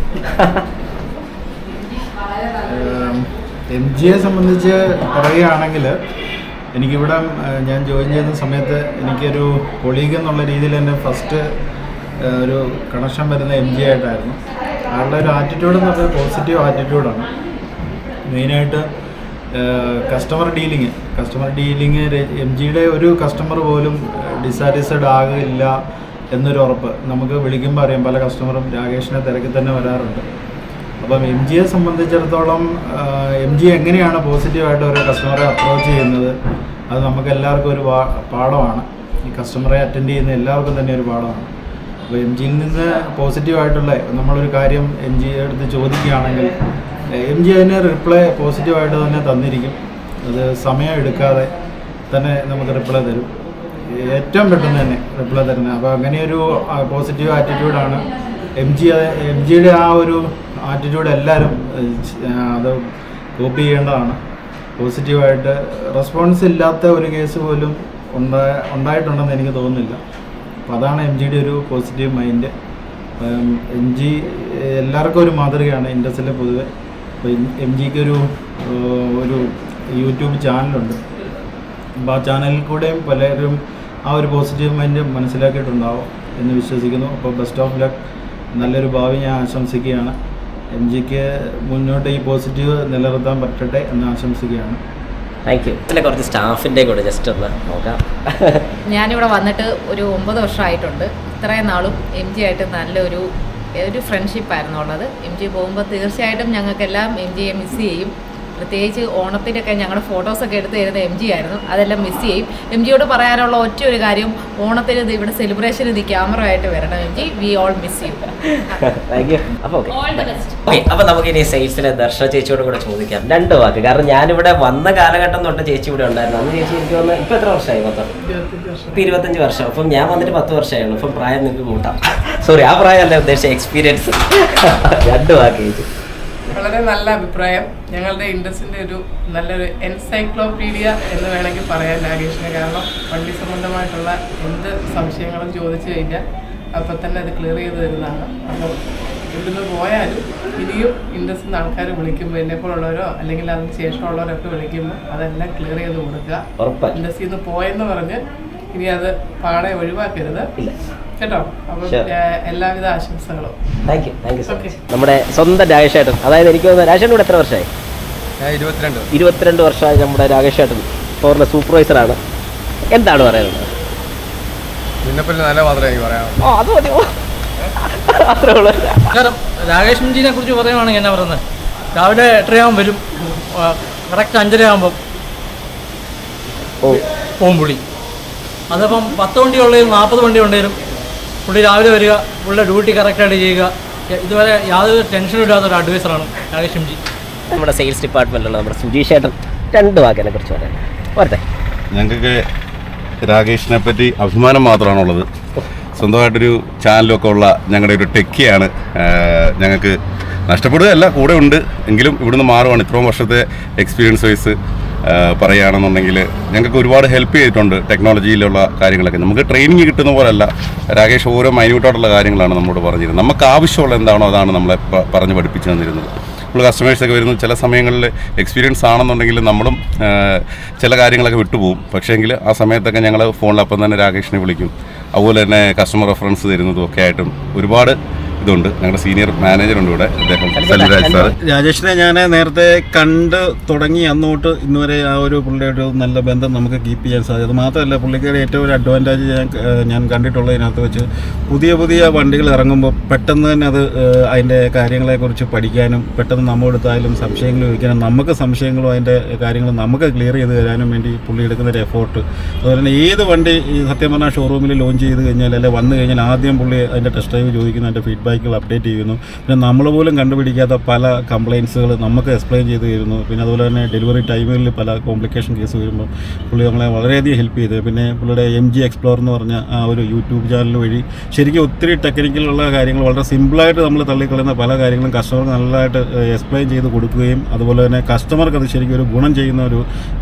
MGയെ സംബന്ധിച്ച് പറയുകയാണെങ്കിൽ എനിക്കിവിടെ ഞാൻ ജോയിൻ ചെയ്യുന്ന സമയത്ത് എനിക്കൊരു കൊളീഗ് എന്നുള്ള രീതിയിൽ തന്നെ ഫസ്റ്റ് ഒരു കണക്ഷൻ വരുന്ന MG ആയിട്ടായിരുന്നു. ആളുടെ ഒരു ആറ്റിറ്റ്യൂഡ് എന്ന് പറഞ്ഞാൽ പോസിറ്റീവ് ആറ്റിറ്റ്യൂഡാണ്. മെയിനായിട്ട് കസ്റ്റമർ ഡീലിങ് MGയുടെ ഒരു കസ്റ്റമർ പോലും ഡിസാറ്റിസ്ഫൈഡ് ആകില്ല എന്നൊരു ഉറപ്പ് നമുക്ക് വിളിക്കുമ്പോൾ അറിയാം. പല കസ്റ്റമറും രാകേഷിനെ തിരക്കി തന്നെ വരാറുണ്ട്. അപ്പം MGയെ സംബന്ധിച്ചിടത്തോളം MG എങ്ങനെയാണ് പോസിറ്റീവായിട്ട് ഒരു കസ്റ്റമറെ അപ്രോച്ച് ചെയ്യുന്നത്, അത് നമുക്ക് എല്ലാവർക്കും ഒരു പാഠമാണ്. ഈ കസ്റ്റമറെ അറ്റൻഡ് ചെയ്യുന്ന എല്ലാവർക്കും തന്നെ ഒരു പാഠമാണ്. അപ്പോൾ MGയിൽ നിന്ന് പോസിറ്റീവായിട്ടുള്ള നമ്മളൊരു കാര്യം MGയുടെ അടുത്ത് ചോദിക്കുകയാണെങ്കിൽ MG അതിന് റിപ്ലൈ പോസിറ്റീവായിട്ട് തന്നെ തന്നിരിക്കും. അത് സമയം എടുക്കാതെ തന്നെ നമുക്ക് റിപ്ലൈ തരും, ഏറ്റവും പെട്ടെന്ന് തന്നെ റിപ്ലൈ തരുന്നത്. അപ്പോൾ അങ്ങനെയൊരു പോസിറ്റീവ് ആറ്റിറ്റ്യൂഡാണ് MGയുടെ ആ ഒരു ആറ്റിറ്റ്യൂഡ് എല്ലാവരും അത് കോപ്പി ചെയ്യേണ്ടതാണ്. പോസിറ്റീവായിട്ട് റെസ്പോൺസ് ഇല്ലാത്ത ഒരു കേസ് പോലും ഉണ്ടായിട്ടുണ്ടെന്ന് എനിക്ക് തോന്നുന്നില്ല. അപ്പോൾ അതാണ് MGയുടെ ഒരു പോസിറ്റീവ് മൈൻഡ്. MG എല്ലാവർക്കും ഒരു മാതൃകയാണ് ഇൻഡസ്ട്രിയിലെ പൊതുവെ. അപ്പോൾ MGക്ക് ഒരു യൂട്യൂബ് ചാനലുണ്ട്. അപ്പോൾ ആ ചാനലിൽ കൂടെയും പലരും ആ ഒരു പോസിറ്റീവ് മൈൻഡ് മനസ്സിലാക്കിയിട്ടുണ്ടാവും എന്ന് വിശ്വസിക്കുന്നു. അപ്പോൾ ബെസ്റ്റ് ഓഫ് ലക്ക്, നല്ലൊരു ഭാവി ഞാൻ ആശംസിക്കുകയാണ്. എം ജിക്ക് മുന്നോട്ട് ഈ പോസിറ്റീവ് നിലനിർത്താൻ പറ്റട്ടെ എന്ന് ആശംസിക്കുകയാണ്. Thank you. ഇതിലെ കുറച്ച് സ്റ്റാഫിൻ്റെ കൂടെ ജസ്റ്റ് ഒന്ന് നോക്കാം. ഞാനിവിടെ വന്നിട്ട് ഒരു 9 വർഷമായിട്ടുണ്ട്. ഇത്രയും നാളും എം ജി ആയിട്ട് നല്ലൊരു ഫ്രണ്ട്ഷിപ്പായിരുന്നു ഉള്ളത്. എം ജി പോകുമ്പോൾ തീർച്ചയായിട്ടും ഞങ്ങൾക്കെല്ലാം എം ജിയെ മിസ് ചെയ്യും. പ്രത്യേകിച്ച് ഓണത്തിനൊക്കെ ഞങ്ങളുടെ ഫോട്ടോസൊക്കെ എടുത്ത് തരുന്ന എം ജി ആയിരുന്നു. അതെല്ലാം മിസ് ചെയ്യും. എം ജിയോട് പറയാനുള്ള ഒറ്റ ഒരു കാര്യം, ഓണത്തിന് ഇവിടെ സെലിബ്രേഷൻ ഇത് ക്യാമറ ആയിട്ട് വരണം M G. We all miss you. Thank U. അപ്പോൾ ഓക്കെ, അപ്പോൾ നമുക്ക് ഇനി സെയിൽസിലെ ദർശന ചേച്ചിയോട് കൂടെ ചോദിക്കാം 2 വാക്ക്. കാരണം ഞാനിവിടെ വന്ന കാലഘട്ടം തൊട്ട് ചേച്ചി ഇവിടെ ഉണ്ടായിരുന്നു. അന്ന് ചേച്ചി എനിക്ക് വന്ന് ഇപ്പം എത്ര വർഷമായി? മൊത്തം 25 വർഷം. അപ്പം ഞാൻ വന്നിട്ട് 10 വർഷമായുള്ളൂ. അപ്പം പ്രായം നിങ്ങൾക്ക് കൂട്ടാം. സോറി, ആ പ്രായമല്ല ഉദ്ദേശിച്ച, എക്സ്പീരിയൻസ്. 2 വാക്ക് ചേച്ചി. വളരെ നല്ല അഭിപ്രായം. ഞങ്ങളുടെ ഇൻഡസ്ട്രിൻ്റെ ഒരു നല്ലൊരു എൻസൈക്ലോപീഡിയ എന്ന് വേണമെങ്കിൽ പറയാൻ നാഗേഷിന്. കാരണം വണ്ടി സംബന്ധമായിട്ടുള്ള എന്ത് സംശയങ്ങളും ചോദിച്ചു കഴിഞ്ഞാൽ അപ്പം തന്നെ അത് ക്ലിയർ ചെയ്ത് തരുന്നതാണ്. അപ്പോൾ ഇവിടുന്ന് പോയാലും ഇനിയും ഇൻഡസ്ട്രിയിൽ നിന്ന് ആൾക്കാർ വിളിക്കുമ്പോൾ, എന്നെപ്പോലുള്ളവരോ അല്ലെങ്കിൽ അതിന് ശേഷമുള്ളവരൊക്കെ വിളിക്കുമ്പോൾ അതെല്ലാം ക്ലിയർ ചെയ്ത് കൊടുക്കുക. ഇൻഡസ്ട്രിയിൽ നിന്ന് പോയെന്ന് പറഞ്ഞ് ഇനി അത് പാടെ ഒഴിവാക്കരുത് കേട്ടോ. അപ്പം എല്ലാവിധ ആശംസകളും. Thank you. So much. നമ്മുടെ സ്വന്തം രാകേഷേട്ടൻ, അതായത് എനിക്ക് തോന്നുന്നു രാകേഷേട്ടൻ കൂടെ എത്ര വർഷമായി? 22 വർഷമായി നമ്മുടെ രാകേഷേട്ടൻ ഫ്ലോറിലെ സൂപ്പർവൈസറാണ്. എന്താണ് പറയുന്നത്? നല്ല മാത്രമേ എനിക്ക് പറയാം. അത് മതിയോ? അത്രേ ഉള്ളൂ. രാകേഷ് എംജിനെ കുറിച്ച് പറയുവാണെങ്കിൽ എന്നാ പറയുന്നത്, രാവിലെ 8:30 വരും, കറക്റ്റ് 5:30 ആകുമ്പം പോകും പുള്ളി. അതപ്പം 10 വണ്ടി ഉള്ളതും 40 വണ്ടി ഉണ്ടെങ്കിലും പുള്ളി രാവിലെ വരിക, പുള്ളിയുടെ ഡ്യൂട്ടി കറക്റ്റായിട്ട് ചെയ്യുക. ഇതുവരെ യാതൊരു ടെൻഷനും ഇല്ലാത്തൊരു അഡ്വൈസറാണ് രാകേഷ് എംജി. നമ്മുടെ സെയിൽസ് ഡിപ്പാർട്ട്മെൻറ്റിലുള്ള നമ്മുടെ സുജീഷേട്ടൻ 2 വാക്കിനെ കുറിച്ച് പറയാം. വരട്ടെ. ഞങ്ങൾക്ക് രാകേഷിനെ പറ്റി അഭിമാനം മാത്രമാണുള്ളത്. സ്വന്തമായിട്ടൊരു ചാനലൊക്കെ ഉള്ള ഞങ്ങളുടെ ഒരു ടെക്കിയാണ്. ഞങ്ങൾക്ക് നഷ്ടപ്പെടുകയല്ല, കൂടെ ഉണ്ട്. എങ്കിലും ഇവിടുന്ന് മാറുവാണ്. ഇത്രയും വർഷത്തെ എക്സ്പീരിയൻസ് വൈസ് പറയുകയാണെന്നുണ്ടെങ്കിൽ ഞങ്ങൾക്ക് ഒരുപാട് ഹെൽപ്പ് ചെയ്തിട്ടുണ്ട് ടെക്നോളജിയിലുള്ള കാര്യങ്ങളൊക്കെ. നമുക്ക് ട്രെയിനിങ് കിട്ടുന്ന പോലല്ല, രാകേഷ് ഓരോ മൈന്യൂട്ടായിട്ടുള്ള കാര്യങ്ങളാണ് നമ്മളോട് പറഞ്ഞിരുന്നത്. നമുക്ക് ആവശ്യമുള്ള എന്താണോ അതാണ് നമ്മളെ പറഞ്ഞ് പഠിപ്പിച്ചു തന്നിരുന്നത്. നമ്മൾ കസ്റ്റമേഴ്സൊക്കെ വരുന്നത് ചില സമയങ്ങളിൽ എക്സ്പീരിയൻസ് ആണെന്നുണ്ടെങ്കിൽ നമ്മളും ചില കാര്യങ്ങളൊക്കെ വിട്ടുപോകും. പക്ഷേങ്കിൽ ആ സമയത്തൊക്കെ ഞങ്ങൾ ഫോണിൽ അപ്പം തന്നെ രാകേഷിനെ വിളിക്കും. അതുപോലെ തന്നെ കസ്റ്റമർ റെഫറൻസ് തരുന്നതും ഒക്കെ ആയിട്ടും ഒരുപാട് ഇതുണ്ട്. ഞങ്ങളുടെ സീനിയർ മാനേജറുണ്ട് ഇവിടെ, അദ്ദേഹം സലിരാജ് സാർ. രാജേഷിനെ ഞാൻ നേരത്തെ കണ്ട് തുടങ്ങി അന്നോട്ട് ഇന്നുവരെ ആ ഒരു പുള്ളിയുടെ ഒരു നല്ല ബന്ധം നമുക്ക് കീപ്പ് ചെയ്യാൻ സാധിക്കും. അത് മാത്രമല്ല, പുള്ളിക്കാരുടെ ഏറ്റവും ഒരു അഡ്വാൻറ്റേജ് ഞാൻ കണ്ടിട്ടുള്ളതിനകത്ത് വെച്ച് പുതിയ വണ്ടികൾ ഇറങ്ങുമ്പോൾ പെട്ടെന്ന് തന്നെ അത് അതിൻ്റെ കാര്യങ്ങളെക്കുറിച്ച് പഠിക്കാനും പെട്ടെന്ന് നമ്മോടുത്തായാലും സംശയങ്ങൾ ചോദിക്കാനും നമുക്ക് സംശയങ്ങളും അതിൻ്റെ കാര്യങ്ങളും നമുക്ക് ക്ലിയർ ചെയ്ത് തരാനും വേണ്ടി പുള്ളി എടുക്കുന്നൊരു എഫോർട്ട്. അതുപോലെ തന്നെ ഏത് വണ്ടി സത്യം പറഞ്ഞാൽ ഷോറൂമിൽ ലോഞ്ച് ചെയ്ത് കഴിഞ്ഞാൽ അല്ലെങ്കിൽ വന്നു കഴിഞ്ഞാൽ ആദ്യം പുള്ളി അതിൻ്റെ ടെസ്റ്റ് ഡ്രൈവ് ചോദിക്കുന്നു, അതിൻ്റെ ഫീഡ്ബാക്കുകൾ അപ്ഡേറ്റ് ചെയ്യുന്നു. പിന്നെ നമ്മൾ പോലും കണ്ടുപിടിക്കാത്ത പല കംപ്ലയിൻസുകൾ നമുക്ക് എക്സ്പ്ലെയിൻ ചെയ്ത് തരുന്നു. പിന്നെ അതുപോലെ തന്നെ ഡെലിവറി ടൈമുകളിൽ പല കോംപ്ലിക്കേഷൻ കേസ് വരുമ്പോൾ പുള്ളി നമ്മളെ വളരെയധികം ഹെൽപ്പ് ചെയ്തു. പിന്നെ പുള്ളിയുടെ MG എക്സ്പ്ലോർ എന്ന് പറഞ്ഞ ആ ഒരു യൂട്യൂബ് ചാനൽ വഴി ശരിക്കും ഒത്തിരി ടെക്നിക്കലുള്ള കാര്യങ്ങൾ വളരെ സിമ്പിളായിട്ട് നമ്മൾ തള്ളിക്കളയുന്ന പല കാര്യങ്ങളും കസ്റ്റമർക്ക് നല്ലതായിട്ട് എക്സ്പ്ലെയിൻ ചെയ്ത് കൊടുക്കുകയും അതുപോലെ തന്നെ കസ്റ്റമർക്ക് അത് ശരിക്കും ഒരു ഗുണം ചെയ്യുന്ന ഒരു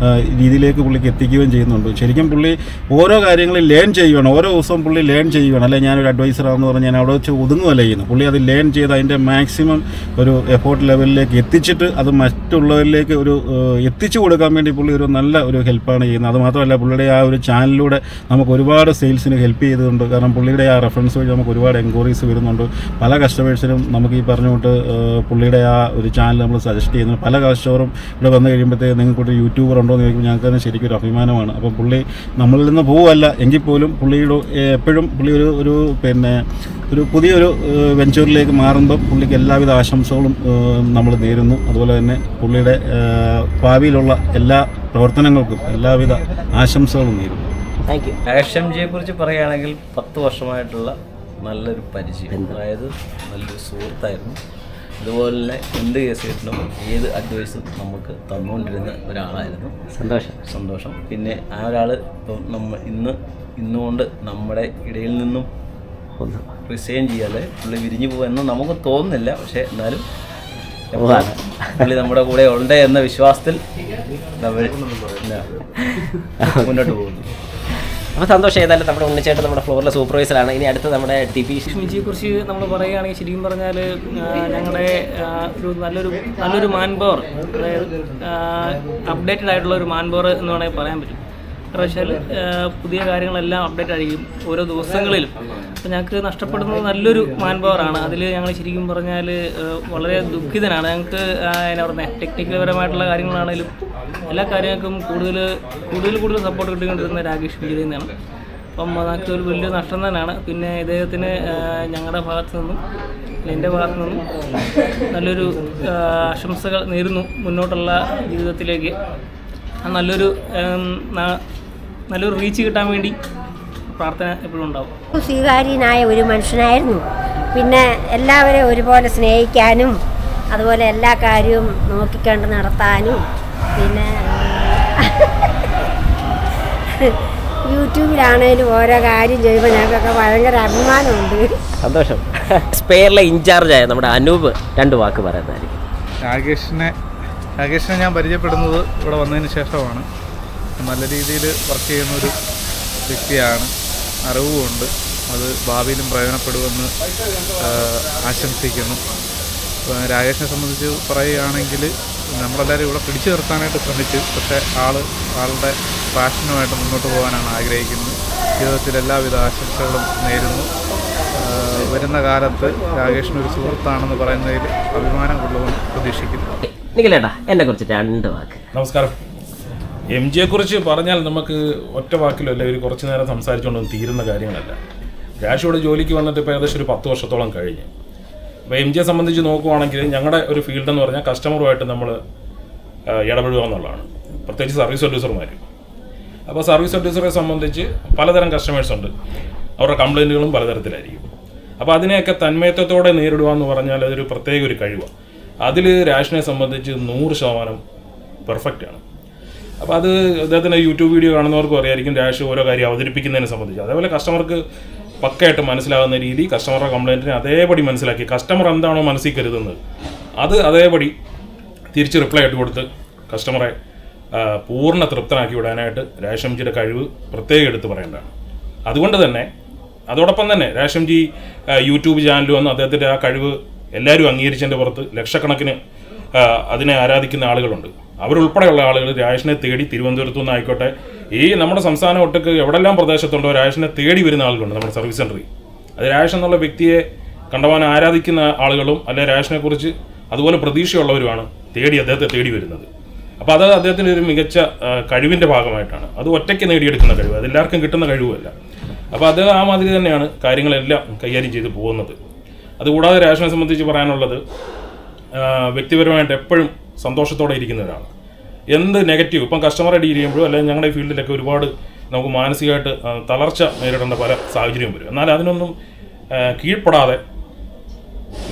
രീതിയിലേക്ക് പുള്ളിക്ക് എത്തിക്കുകയും ചെയ്യുന്നുണ്ട്. ശരിക്കും പുള്ളി ഓരോ കാര്യങ്ങളും ലേൺ ചെയ്യുകയാണ്. ഓരോ ദിവസവും പുള്ളി ലേൺ ചെയ്യുകയാണ്. അല്ലെങ്കിൽ ഞാനൊരു അഡ്വൈസറാണെന്ന് പറഞ്ഞാൽ ഞാൻ അവിടെ വെച്ച് ഒതുങ്ങുമല്ല ചെയ്യുന്നത്. പുള്ളി അത് ലേൺ ചെയ്ത് അതിൻ്റെ മാക്സിമം ഒരു എഫോർട്ട് ലെവലിലേക്ക് എത്തിച്ചിട്ട് അത് മറ്റുള്ളവരിലേക്ക് ഒരു എത്തിച്ചു കൊടുക്കാൻ വേണ്ടി പുള്ളി ഒരു നല്ല ഒരു ഹെൽപ്പാണ് ചെയ്യുന്നത്. അത് മാത്രമല്ല, പുള്ളിയുടെ ആ ഒരു ചാനലിലൂടെ നമുക്ക് ഒരുപാട് സെയിൽസിന് ഹെൽപ്പ് ചെയ്തിട്ടുണ്ട്. കാരണം പുള്ളിയുടെ ആ റെഫറൻസ് വഴി നമുക്ക് ഒരുപാട് എൻക്വയറീസ് വരുന്നുണ്ട്. പല കസ്റ്റമേഴ്സിനും നമുക്ക് ഈ പറഞ്ഞുകൊണ്ട് പുള്ളിയുടെ ആ ഒരു ചാനൽ നമ്മൾ സജസ്റ്റ് ചെയ്യുന്നു. പല കസ്റ്റമറും ഇവിടെ വന്നു കഴിയുമ്പോഴത്തേക്ക് നിങ്ങൾക്കൊരു യൂട്യൂബർ ഉണ്ടോ എന്ന് ചോദിക്കുമ്പോൾ ഞങ്ങൾക്ക് തന്നെ ശരിക്കും ഒരു അഭിമാനമാണ്. അപ്പം പുള്ളി നമ്മളിൽ നിന്ന് പോവല്ല എങ്കിൽ പോലും പുള്ളിയുടെ എപ്പോഴും പുള്ളി ഒരു പുതിയൊരു വെഞ്ചറിലേക്ക് മാറുമ്പോൾ പുള്ളിക്ക് എല്ലാവിധ ആശംസകളും നമ്മൾ നേരുന്നു. അതുപോലെ തന്നെ പുള്ളിയുടെ ഭാവിയിലുള്ള എല്ലാ പ്രവർത്തനങ്ങൾക്കും എല്ലാവിധ ആശംസകളും നേരുന്നു. Thank you. രാകേഷ് എംജിയെ കുറിച്ച് പറയുകയാണെങ്കിൽ 10 വർഷമായിട്ടുള്ള നല്ലൊരു പരിചയം, അതായത് നല്ലൊരു സുഹൃത്തായിരുന്നു. അതുപോലെ എന്ത് കേസ് കിട്ടണം ഏത് അഡ്വൈസും നമുക്ക് തന്നുകൊണ്ടിരുന്ന ഒരാളായിരുന്നു. സന്തോഷം. പിന്നെ ആ ഒരാൾ ഇപ്പം ഇന്നുകൊണ്ട് നമ്മുടെ ഇടയിൽ നിന്നും റിസൈൻ ചെയ്യാതെ പുള്ളി വിരിഞ്ഞു പോകുമെന്ന് നമുക്ക് തോന്നുന്നില്ല. പക്ഷേ എന്നാലും പുള്ളി നമ്മുടെ കൂടെ ഉണ്ട് എന്ന വിശ്വാസത്തിൽ മുന്നോട്ട് പോകുന്നു. അപ്പോൾ സന്തോഷം. ഏതായാലും നമ്മുടെ ഉണ്ണിച്ചേട്ടൻ നമ്മുടെ ഫ്ലോറിലെ സൂപ്പർവൈസറാണ്. ഇനി അടുത്ത് നമ്മുടെ എംജിയെ കുറിച്ച് നമ്മൾ പറയുകയാണെങ്കിൽ ശരിക്കും പറഞ്ഞാൽ ഞങ്ങളുടെ ഒരു നല്ലൊരു മാൻ പവർ, അതായത് അപ്ഡേറ്റഡ് ആയിട്ടുള്ള ഒരു മാൻ പവർ എന്ന് വേണമെങ്കിൽ പറയാൻ പറ്റും. കാരണം വെച്ചാൽ പുതിയ കാര്യങ്ങളെല്ലാം അപ്ഡേറ്റ് ആയിരിക്കും ഓരോ ദിവസങ്ങളിലും. അപ്പോൾ ഞങ്ങൾക്ക് നഷ്ടപ്പെടുന്നത് നല്ലൊരു മാൻ പവറാണ്. അതിൽ ഞങ്ങൾ ശരിക്കും പറഞ്ഞാൽ വളരെ ദുഃഖിതനാണ്. ഞങ്ങൾക്ക് എന്നാ പറയുന്നത് ടെക്നിക്കൽ പരമായിട്ടുള്ള കാര്യങ്ങളാണെങ്കിലും എല്ലാ കാര്യങ്ങൾക്കും കൂടുതൽ സപ്പോർട്ട് കിട്ടിക്കൊണ്ടിരുന്ന രാകേഷ് വിജയിൽ നിന്നാണ്. അപ്പം അതൊക്കെ ഒരു വലിയ നഷ്ടം തന്നെയാണ്. പിന്നെ ഇദ്ദേഹത്തിന് ഞങ്ങളുടെ ഭാഗത്തു നിന്നും എൻ്റെ ഭാഗത്തു നിന്നും നല്ലൊരു ആശംസകൾ നേരുന്നു. മുന്നോട്ടുള്ള ജീവിതത്തിലേക്ക് നല്ലൊരു റീച്ച് കിട്ടാൻ വേണ്ടി പ്രാർത്ഥന എപ്പോഴും ഉണ്ടാവും. സ്വീകാര്യനായ ഒരു മനുഷ്യനായിരുന്നു. പിന്നെ എല്ലാവരെയും ഒരുപോലെ സ്നേഹിക്കാനും അതുപോലെ എല്ലാ കാര്യവും നോക്കിക്കണ്ട് നടത്താനും പിന്നെ യൂട്യൂബിലാണേലും ഓരോ കാര്യം ചെയ്യുമ്പോൾ ഞങ്ങൾക്കൊക്കെ ഭയങ്കര അഭിമാനമുണ്ട്. സന്തോഷം. സ്പെയറിലെ ഇൻചാർജായ നമ്മുടെ അനൂപ് 2 വാക്ക് പറയുന്നതായിരിക്കും. രാകേഷിനെ ഞാൻ പരിചയപ്പെടുന്നത് ഇവിടെ വന്നതിന് ശേഷമാണ്. നല്ല രീതിയിൽ വർക്ക് ചെയ്യുന്നൊരു വ്യക്തിയാണ്, അറിവുമുണ്ട്. അത് ഭാവിയിലും പ്രയോജനപ്പെടുമെന്ന് ആശംസിക്കുന്നു. രാകേഷിനെ സംബന്ധിച്ച് പറയുകയാണെങ്കിൽ നമ്മളെല്ലാവരും ഇവിടെ പിടിച്ചു നിർത്താനായിട്ട് ശ്രമിച്ചു. പക്ഷേ ആളുടെ പാഷനുമായിട്ട് മുന്നോട്ട് പോകാനാണ് ആഗ്രഹിക്കുന്നത്. ജീവിതത്തിൽ എല്ലാവിധ ആശംസകളും നേരുന്നു. വരുന്ന കാലത്ത് രാകേഷിനൊരു സുഹൃത്താണെന്ന് പറയുന്നതിൽ അഭിമാനം കൊള്ളുമെന്ന് പ്രതീക്ഷിക്കുന്നു. നിഖിലേട്ടാ എന്നെക്കുറിച്ച് 2 വാക്ക്. നമസ്കാരം. MG യെക്കുറിച്ച് പറഞ്ഞാൽ നമുക്ക് ഒറ്റ വാക്കിലല്ല ഒരു കുറച്ച് നേരം സംസാരിച്ചുകൊണ്ടൊന്നും തീരുന്ന കാര്യങ്ങളല്ല. രാഷ് ഇവിടെ ജോലിക്ക് വന്നിട്ട് ഇപ്പോൾ ഏകദേശം ഒരു 10 വർഷത്തോളം കഴിഞ്ഞു. അപ്പോൾ MG യെ സംബന്ധിച്ച് നോക്കുവാണെങ്കിൽ ഞങ്ങളുടെ ഒരു ഫീൽഡ് എന്ന് പറഞ്ഞാൽ കസ്റ്റമറുമായിട്ട് നമ്മൾ ഇടപെടുക എന്നുള്ളതാണ്, പ്രത്യേകിച്ച് സർവീസ് അഡ്വൈസർമാർ. അപ്പോൾ സർവീസ് അഡ്വൈസറെ സംബന്ധിച്ച് പലതരം കസ്റ്റമേഴ്സ് ഉണ്ട്, അവരുടെ കംപ്ലയിൻറ്റുകളും പലതരത്തിലായിരിക്കും. അപ്പോൾ അതിനെയൊക്കെ തന്മയത്വത്തോടെ നേരിടുക എന്ന് പറഞ്ഞാൽ അതൊരു പ്രത്യേക ഒരു കഴിവാണ്. അതിൽ രാഷിനെ സംബന്ധിച്ച് 100% പെർഫെക്റ്റാണ്. അപ്പോൾ അത് അദ്ദേഹത്തിൻ്റെ യൂട്യൂബ് വീഡിയോ കാണുന്നവർക്കും അറിയായിരിക്കും രാഷ് ഓരോ കാര്യം അവതരിപ്പിക്കുന്നതിനെ സംബന്ധിച്ച്. അതേപോലെ കസ്റ്റമർക്ക് പക്കയായിട്ട് മനസ്സിലാകുന്ന രീതി കസ്റ്റമറുടെ കംപ്ലയിൻറ്റിനെ അതേപടി മനസ്സിലാക്കി കസ്റ്റമർ എന്താണോ മനസ്സിൽ കരുതുന്നത് അത് അതേപടി തിരിച്ച് റിപ്ലൈ ആയിട്ട് കൊടുത്ത് കസ്റ്റമറെ പൂർണ്ണ തൃപ്തനാക്കി വിടാനായിട്ട് രാഷ് എം ജിയുടെ കഴിവ് പ്രത്യേകം എടുത്ത് പറയേണ്ടതാണ്. അതുകൊണ്ട് തന്നെ അതോടൊപ്പം തന്നെ രാഷ് എം ജി യൂട്യൂബ് ചാനൽ വന്ന് അദ്ദേഹത്തിൻ്റെ ആ കഴിവ് എല്ലാവരും അംഗീകരിച്ചതിൻ്റെ പുറത്ത് ലക്ഷക്കണക്കിന് അതിനെ ആരാധിക്കുന്ന ആളുകളുണ്ട്. അവരുൾപ്പെടെയുള്ള ആളുകൾ രാഷിനെ തേടി തിരുവനന്തപുരത്തു നിന്നായിക്കോട്ടെ ഈ നമ്മുടെ സംസ്ഥാനം ഒട്ടക്ക് എവിടെല്ലാം പ്രദേശത്തുണ്ടോ രാഷിനെ തേടി വരുന്ന ആളുകളുണ്ട് നമ്മുടെ സർവീസ് സെൻ്ററിൽ. അത് രാഷ് എന്നുള്ള വ്യക്തിയെ കണ്ടവാൻ ആരാധിക്കുന്ന ആളുകളും അല്ലെ രാഷിനെ കുറിച്ച് അതുപോലെ പ്രതീക്ഷയുള്ളവരുമാണ് അദ്ദേഹത്തെ തേടി വരുന്നത്. അപ്പോൾ അത് അദ്ദേഹത്തിൻ്റെ ഒരു മികച്ച കഴിവിൻ്റെ ഭാഗമായിട്ടാണ്. അത് ഒറ്റയ്ക്ക് നേടിയെടുക്കുന്ന കഴിവ്, അതെല്ലാവർക്കും കിട്ടുന്ന കഴിവുമല്ല. അപ്പോൾ അത് ആ മാതിരി തന്നെയാണ് കാര്യങ്ങളെല്ലാം കൈകാര്യം ചെയ്ത് പോകുന്നത്. അതുകൂടാതെ രാഷിനെ സംബന്ധിച്ച് പറയാനുള്ളത് വ്യക്തിപരമായിട്ട് എപ്പോഴും സന്തോഷത്തോടെ ഇരിക്കുന്ന ഒരാളാണ്. എന്ത് നെഗറ്റീവ് ഇപ്പം കസ്റ്റമറെ ഡീൽ ചെയ്യുമ്പോഴും അല്ലെങ്കിൽ ഞങ്ങളുടെ ഫീൽഡിലൊക്കെ ഒരുപാട് നമുക്ക് മാനസികമായിട്ട് തളർച്ച നേരിടേണ്ട പല സാഹചര്യം വരും. എന്നാൽ അതിനൊന്നും കീഴ്പ്പെടാതെ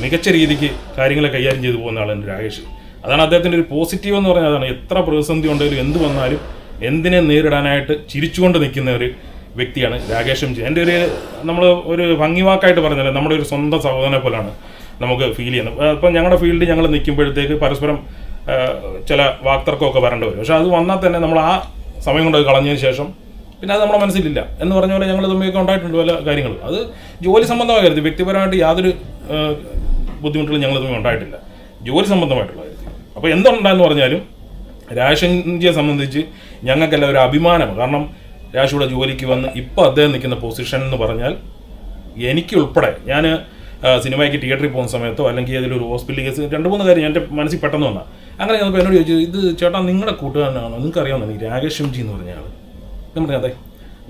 മികച്ച രീതിക്ക് കാര്യങ്ങളെ കൈകാര്യം ചെയ്തു പോകുന്ന ആളാണ് രാകേഷ്. അതാണ് അദ്ദേഹത്തിൻ്റെ ഒരു പോസിറ്റീവ് എന്ന് പറഞ്ഞാൽ അതാണ്. എത്ര പ്രതിസന്ധി ഉണ്ടെങ്കിലും എന്ത് വന്നാലും എന്തിനെ നേരിടാനായിട്ട് ചിരിച്ചുകൊണ്ട് നിൽക്കുന്ന ഒരു വ്യക്തിയാണ് രാകേഷ് എം ജി. എൻ്റെ നമ്മൾ ഒരു ഭംഗിവാക്കായിട്ട് പറഞ്ഞാൽ നമ്മുടെ ഒരു സ്വന്തം സഹോദരനെ പോലാണ് നമുക്ക് ഫീൽ ചെയ്യുന്നത്. അപ്പം ഞങ്ങളുടെ ഫീൽഡിൽ ഞങ്ങൾ നിൽക്കുമ്പോഴത്തേക്ക് പരസ്പരം ചില വാക്തർക്കമൊക്കെ വരേണ്ടി വരും. പക്ഷേ അത് വന്നാൽ തന്നെ നമ്മൾ ആ സമയം കൊണ്ട് കളഞ്ഞതിന് ശേഷം പിന്നെ അത് നമ്മുടെ മനസ്സിലില്ല എന്ന് പറഞ്ഞ പോലെ ഞങ്ങൾ തമ്മിലൊക്കെ ഉണ്ടായിട്ടുണ്ട് പല കാര്യങ്ങൾ. അത് ജോലി സംബന്ധമായ കാര്യത്തിൽ വ്യക്തിപരമായിട്ട് യാതൊരു ബുദ്ധിമുട്ടുകളും ഞങ്ങൾ തമ്മിൽ ഉണ്ടായിട്ടില്ല, ജോലി സംബന്ധമായിട്ടുള്ള കാര്യത്തിൽ. അപ്പോൾ എന്തുണ്ടായെന്ന് പറഞ്ഞാലും രാഷ് എം ജിയെ സംബന്ധിച്ച് ഞങ്ങൾക്കെല്ലാം ഒരു അഭിമാനമാണ്. കാരണം രാഷ് ഇവിടെ ജോലിക്ക് വന്ന് ഇപ്പോൾ അദ്ദേഹം നിൽക്കുന്ന പൊസിഷൻ എന്ന് പറഞ്ഞാൽ എനിക്കുൾപ്പെടെ ഞാൻ സിനിമയ്ക്ക് തിയേറ്ററിൽ പോകുന്ന സമയത്തോ അല്ലെങ്കിൽ ഏതെങ്കിലും ഒരു ഹോസ്പിറ്റൽ കേസ് 2-3 കാര്യം എൻ്റെ മനസ്സിൽ പെട്ടെന്ന് വന്നാൽ അങ്ങനെ ഞങ്ങൾക്ക് എന്നോട് ചോദിച്ചു, ഇത് ചേട്ടാ നിങ്ങളുടെ കൂട്ടുകാരനാണോ, നിങ്ങൾക്ക് അറിയാവുന്ന ഈ രാകേഷ് എം ജി എന്ന് പറഞ്ഞ ആൾ. ഞാൻ പറഞ്ഞു അതെ,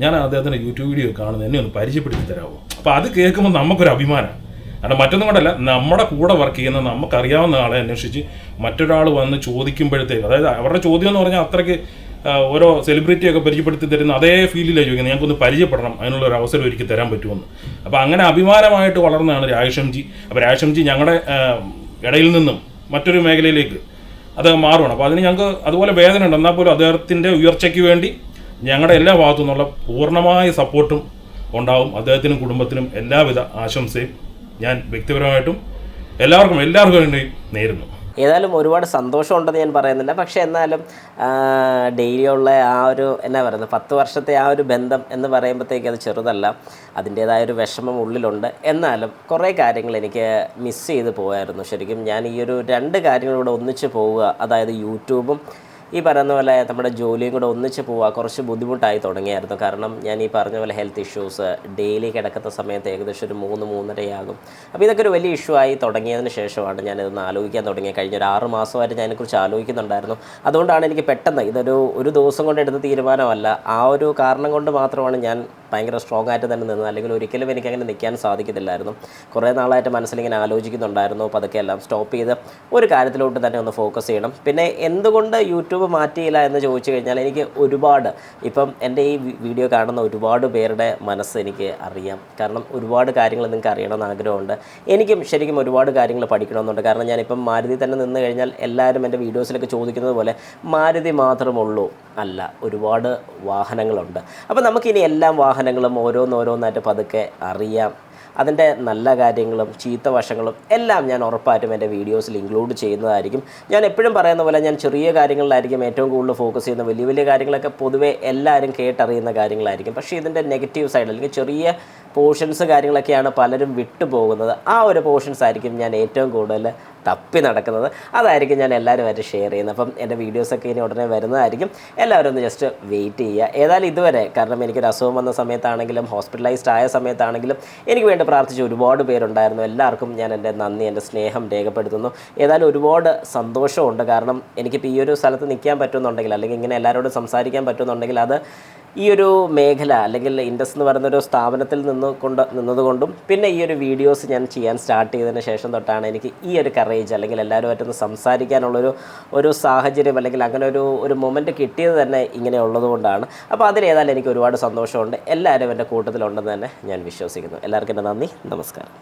ഞാൻ അദ്ദേഹത്തിൻ്റെ യൂട്യൂബ് വീഡിയോ കാണുന്നത് എന്നെ ഒന്ന് പരിചയപ്പെടുത്തി തരാമോ. അപ്പോൾ അത് കേൾക്കുമ്പോൾ നമുക്കൊരു അഭിമാനം. കാരണം മറ്റൊന്നും കൊണ്ടല്ല, നമ്മുടെ കൂടെ വർക്ക് ചെയ്യുന്ന നമുക്കറിയാവുന്ന ആളെ അന്വേഷിച്ച് മറ്റൊരാൾ വന്ന് ചോദിക്കുമ്പോഴത്തേക്ക്, അതായത് അവരുടെ ചോദ്യം എന്ന് പറഞ്ഞാൽ അത്രയ്ക്ക് ഓരോ സെലിബ്രിറ്റിയൊക്കെ പരിചയപ്പെടുത്തി തരുന്ന അതേ ഫീൽഡിലാണ് ചോദിക്കുന്നത്, ഞങ്ങൾക്കൊന്ന് പരിചയപ്പെടണം, അതിനുള്ള ഒരു അവസരം ഒരുക്കി തരാൻ പറ്റുമെന്ന്. അപ്പോൾ അങ്ങനെ അഭിമാനമായിട്ട് വളർന്നതാണ് രാകേഷ് എം ജി. അപ്പോൾ രാകേഷ് എം ജി ഞങ്ങളുടെ ഇടയിൽ നിന്നും മറ്റൊരു മേഖലയിലേക്ക് അത് മാറുകയാണ്. അപ്പോൾ അതിന് ഞങ്ങൾക്ക് അതുപോലെ വേദന ഉണ്ട്. എന്നാൽ പോലും അദ്ദേഹത്തിൻ്റെ ഉയർച്ചയ്ക്ക് വേണ്ടി ഞങ്ങളുടെ എല്ലാ ഭാഗത്തു നിന്നുള്ള പൂർണ്ണമായ സപ്പോർട്ടും ഉണ്ടാവും. അദ്ദേഹത്തിനും കുടുംബത്തിനും എല്ലാവിധ ആശംസയും ഞാൻ വ്യക്തിപരമായിട്ടും എല്ലാവർക്കും വേണ്ടി നേരുന്നു. ഏതായാലും ഒരുപാട് സന്തോഷമുണ്ടെന്ന് ഞാൻ പറയുന്നില്ല, പക്ഷേ എന്നാലും ഡെയിലിയുള്ള ആ ഒരു എന്നാ പറയുന്നത് 10 വർഷത്തെ ആ ഒരു ബന്ധം എന്ന് പറയുമ്പോഴത്തേക്ക് അത് ചെറുതല്ല, അതിൻ്റേതായൊരു വിഷമം ഉള്ളിലുണ്ട്. എന്നാലും കുറേ കാര്യങ്ങൾ എനിക്ക് മിസ് ചെയ്ത് പോയായിരുന്നു. ശരിക്കും ഞാൻ ഈ ഒരു 2 കാര്യങ്ങളിലൂടെ ഒന്നിച്ച് പോവുക, അതായത് യൂട്യൂബും ഈ പറയുന്ന പോലെ നമ്മുടെ ജോലിയും കൂടെ ഒന്നിച്ച് പോവുക കുറച്ച് ബുദ്ധിമുട്ടായി തുടങ്ങിയായിരുന്നു. കാരണം ഞാൻ ഈ പറഞ്ഞ പോലെ ഹെൽത്ത് ഇഷ്യൂസ്, ഡെയിലി കിടക്കുന്ന സമയത്ത് ഏകദേശം ഒരു 3-3:30 അപ്പോൾ ഇതൊക്കെ ഒരു വലിയ ഇഷ്യൂ ആയി തുടങ്ങിയതിന് ശേഷമാണ് ഞാനിതൊന്ന് ആലോചിക്കാൻ തുടങ്ങിയത്. കഴിഞ്ഞ ഒരു 6 മാസമായിട്ട് ഞാൻ ഇതിനെക്കുറിച്ച് ആലോചിക്കുന്നുണ്ടായിരുന്നു. അതുകൊണ്ടാണ് എനിക്ക് പെട്ടെന്ന് ഒരു ദിവസം കൊണ്ട് എടുത്ത തീരുമാനമല്ല, ആ ഒരു കാരണം കൊണ്ട് മാത്രമാണ് ഞാൻ ഭയങ്കര സ്ട്രോങ് ആയിട്ട് തന്നെ നിന്നത്. അല്ലെങ്കിൽ ഒരിക്കലും എനിക്കങ്ങനെ നിൽക്കാൻ സാധിക്കത്തില്ലായിരുന്നു. കുറേ നാളായിട്ട് മനസ്സിലിങ്ങനെ ആലോചിക്കുന്നുണ്ടായിരുന്നു. അപ്പോൾ അതൊക്കെ എല്ലാം സ്റ്റോപ്പ് ചെയ്ത് ഒരു കാര്യത്തിലോട്ട് തന്നെ ഒന്ന് ഫോക്കസ് ചെയ്യണം. പിന്നെ എന്തുകൊണ്ട് യൂട്യൂബ് മാറ്റിയില്ല എന്ന് ചോദിച്ചു കഴിഞ്ഞാൽ എനിക്ക് ഒരുപാട് ഇപ്പം എൻ്റെ ഈ വീഡിയോ കാണുന്ന ഒരുപാട് പേരുടെ മനസ്സ് എനിക്ക് അറിയാം. കാരണം ഒരുപാട് കാര്യങ്ങൾ നിങ്ങൾക്ക് അറിയണമെന്ന് ആഗ്രഹമുണ്ട്. എനിക്കും ശരിക്കും ഒരുപാട് കാര്യങ്ങൾ പഠിക്കണമെന്നുണ്ട്. കാരണം ഞാനിപ്പം മാരുതി തന്നെ നിന്ന് കഴിഞ്ഞാൽ എല്ലാവരും എൻ്റെ വീഡിയോസിലൊക്കെ ചോദിക്കുന്നത് പോലെ മാരുതി മാത്രമുള്ളൂ, അല്ല, ഒരുപാട് വാഹനങ്ങളുണ്ട്. അപ്പോൾ നമുക്കിനി എല്ലാ വാഹനങ്ങളും ഓരോന്നോരോന്നായിട്ട് പതുക്കെ അറിയാം. അതിൻ്റെ നല്ല കാര്യങ്ങളും ചീത്ത വശങ്ങളും എല്ലാം ഞാൻ ഉറപ്പായിട്ടും എൻ്റെ വീഡിയോസിൽ ഇൻക്ലൂഡ് ചെയ്യുന്നതായിരിക്കും. ഞാൻ എപ്പോഴും പറയുന്ന പോലെ ഞാൻ ചെറിയ കാര്യങ്ങളിലായിരിക്കും ഏറ്റവും കൂടുതൽ ഫോക്കസ് ചെയ്യുന്നത്. വലിയ വലിയ കാര്യങ്ങളൊക്കെ പൊതുവെ എല്ലാവരും കേട്ടറിയുന്ന കാര്യങ്ങളായിരിക്കും. പക്ഷേ ഇതിൻ്റെ നെഗറ്റീവ് സൈഡ് അല്ലെങ്കിൽ ചെറിയ പോർഷൻസ് കാര്യങ്ങളൊക്കെയാണ് പലരും വിട്ടുപോകുന്നത്. ആ ഒരു പോർഷൻസ് ആയിരിക്കും ഞാൻ ഏറ്റവും കൂടുതൽ തപ്പി നടക്കുന്നത്. അതായിരിക്കും ഞാൻ എല്ലാവരുമായിട്ട് ഷെയർ ചെയ്യുന്നത്. അപ്പം എൻ്റെ വീഡിയോസൊക്കെ ഇനി ഉടനെ വരുന്നതായിരിക്കും. എല്ലാവരും ഒന്ന് ജസ്റ്റ് വെയിറ്റ് ചെയ്യുക. ഏതായാലും ഇതുവരെ, കാരണം എനിക്കൊരു അസുഖം വന്ന സമയത്താണെങ്കിലും ഹോസ്പിറ്റലൈസ്ഡ് ആയ സമയത്താണെങ്കിലും എനിക്ക് വേണ്ടി പ്രാർത്ഥിച്ച ഒരുപാട് പേരുണ്ടായിരുന്നു. എല്ലാവർക്കും ഞാൻ എൻ്റെ നന്ദി, എൻ്റെ സ്നേഹം രേഖപ്പെടുത്തുന്നു. ഏതായാലും ഒരുപാട് സന്തോഷമുണ്ട്. കാരണം എനിക്കിപ്പോൾ ഈ ഒരു സ്ഥലത്ത് നിൽക്കാൻ പറ്റുമെന്നുണ്ടെങ്കിൽ, അല്ലെങ്കിൽ ഇങ്ങനെ എല്ലാവരോടും സംസാരിക്കാൻ പറ്റുമെന്നുണ്ടെങ്കിൽ അത് ഈ ഒരു മേഖല അല്ലെങ്കിൽ ഇൻഡസ് എന്ന് പറയുന്നൊരു സ്ഥാപനത്തിൽ നിന്നതുകൊണ്ടും പിന്നെ ഈ ഒരു വീഡിയോസ് ഞാൻ ചെയ്യാൻ സ്റ്റാർട്ട് ചെയ്തതിന് ശേഷം തൊട്ടാണ് എനിക്ക് ഈ ഒരു കറേജ് അല്ലെങ്കിൽ എല്ലാവരുമായിട്ടൊന്ന് സംസാരിക്കാനുള്ളൊരു സാഹചര്യം അല്ലെങ്കിൽ അങ്ങനെ ഒരു മൊമെൻറ്റ് കിട്ടിയത് തന്നെ ഇങ്ങനെ ഉള്ളതുകൊണ്ടാണ്. അപ്പോൾ അതിലേതായാലും എനിക്ക് ഒരുപാട് സന്തോഷമുണ്ട്. എല്ലാവരും എൻ്റെ കൂട്ടത്തിലുണ്ടെന്ന് തന്നെ ഞാൻ വിശ്വസിക്കുന്നു. എല്ലാവർക്കും എൻ്റെ നന്ദി, നമസ്കാരം.